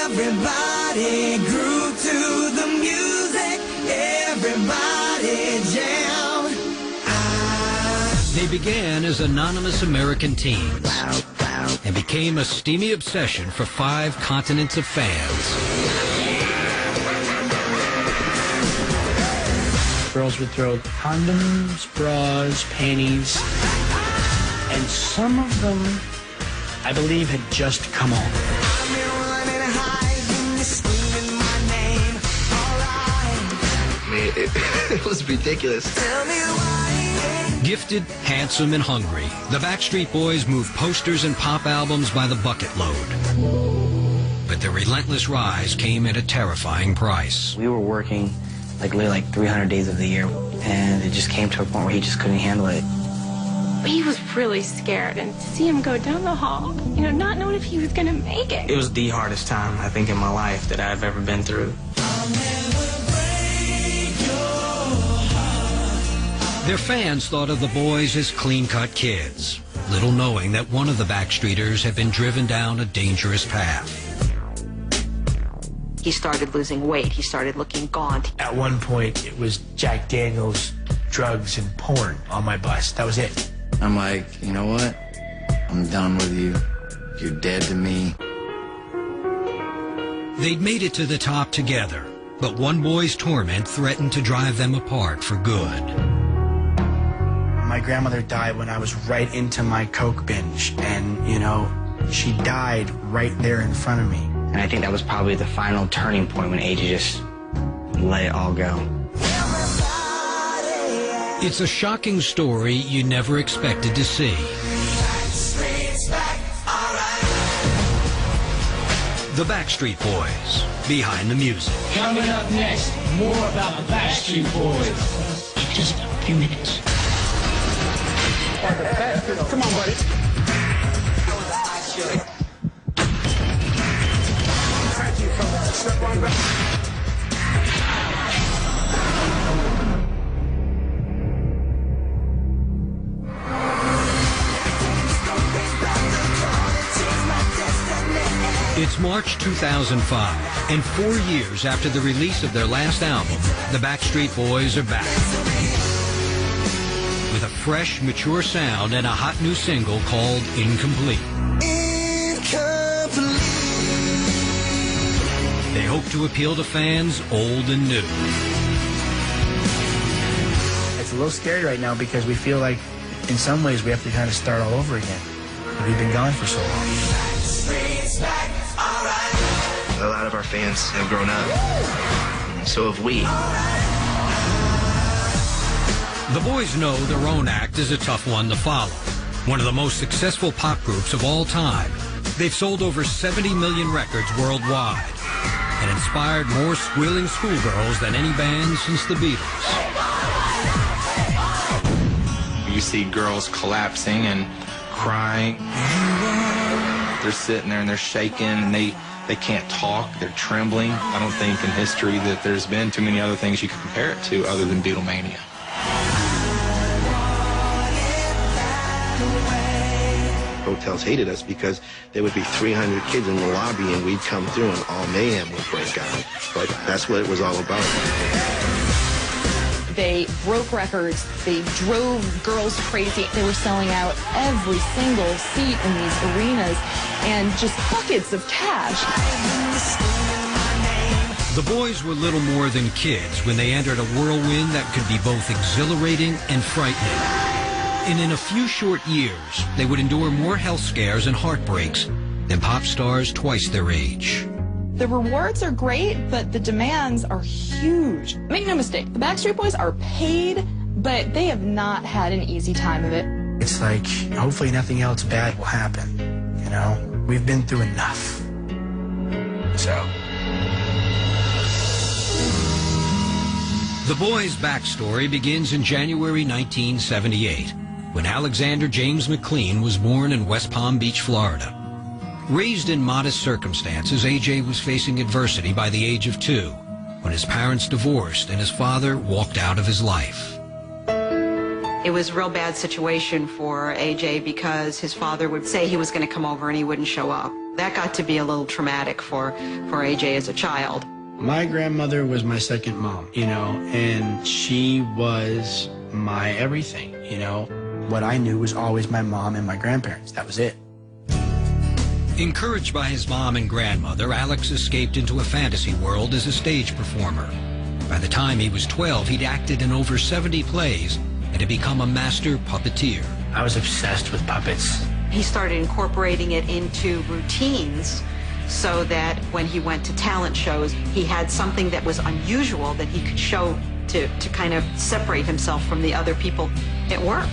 Everybody grew to the music. Everybody jammed. They began as anonymous American teens and became a steamy obsession for 5 continents of fans. Girls would throw condoms, bras, panties, and some of them, I believe, had just come on. I mean, it was ridiculous. Gifted, handsome, and hungry, the Backstreet Boys moved posters and pop albums by the bucket load. But their relentless rise came at a terrifying price. We were working literally 300 days of the year, and it just came to a point where he just couldn't handle it. He was really scared, and to see him go down the hall, not knowing if he was going to make it. It was the hardest time, I think, in my life that I've ever been through. Their fans thought of the boys as clean-cut kids, little knowing that one of the Backstreeters had been driven down a dangerous path. He started losing weight. He started looking gaunt. At one point, it was Jack Daniels, drugs, and porn on my bus. That was it. I'm like, you know what? I'm done with you. You're dead to me. They'd made it to the top together, but one boy's torment threatened to drive them apart for good. My grandmother died when I was right into my coke binge, and, she died right there in front of me. And I think that was probably the final turning point when AJ just let it all go. It's a shocking story you never expected to see. The Backstreet Boys, behind the music. Coming up next, more about the Backstreet Boys. In just a few minutes. Come on, buddy. It's March 2005, and 4 years after the release of their last album, the Backstreet Boys are back. With a fresh, mature sound and a hot new single called Incomplete. They hope to appeal to fans old and new. It's a little scary right now because we feel like, in some ways, we have to kind of start all over again. We've been gone for so long. A lot of our fans have grown up. So have we. The boys know their own act is a tough one to follow. One of the most successful pop groups of all time. They've sold over 70 million records worldwide and inspired more squealing schoolgirls than any band since the Beatles. You see girls collapsing and crying. They're sitting there and they're shaking and they can't talk. They're trembling. I don't think in history that there's been too many other things you could compare it to other than Beatlemania. Hotels hated us because there would be 300 kids in the lobby and we'd come through and all mayhem would break out. But that's what it was all about. They broke records. They drove girls crazy. They were selling out every single seat in these arenas and just buckets of cash. The boys were little more than kids when they entered a whirlwind that could be both exhilarating and frightening. And in a few short years, they would endure more health scares and heartbreaks than pop stars twice their age. The rewards are great, but the demands are huge. Make no mistake, the Backstreet Boys are paid, but they have not had an easy time of it. It's like, hopefully nothing else bad will happen, We've been through enough. So. The boys' backstory begins in January 1978, when Alexander James McLean was born in West Palm Beach, Florida. Raised in modest circumstances, AJ was facing adversity by the age of 2, when his parents divorced and his father walked out of his life. It was a real bad situation for AJ because his father would say he was going to come over and he wouldn't show up. That got to be a little traumatic for AJ as a child. My grandmother was my second mom, you know, and she was my everything, you know. What I knew was always my mom and my grandparents. That was it. Encouraged by his mom and grandmother, Alex escaped into a fantasy world as a stage performer. By the time he was 12, he'd acted in over 70 plays and had become a master puppeteer. I was obsessed with puppets. He started incorporating it into routines so that when he went to talent shows, he had something that was unusual that he could show to kind of separate himself from the other people. It worked.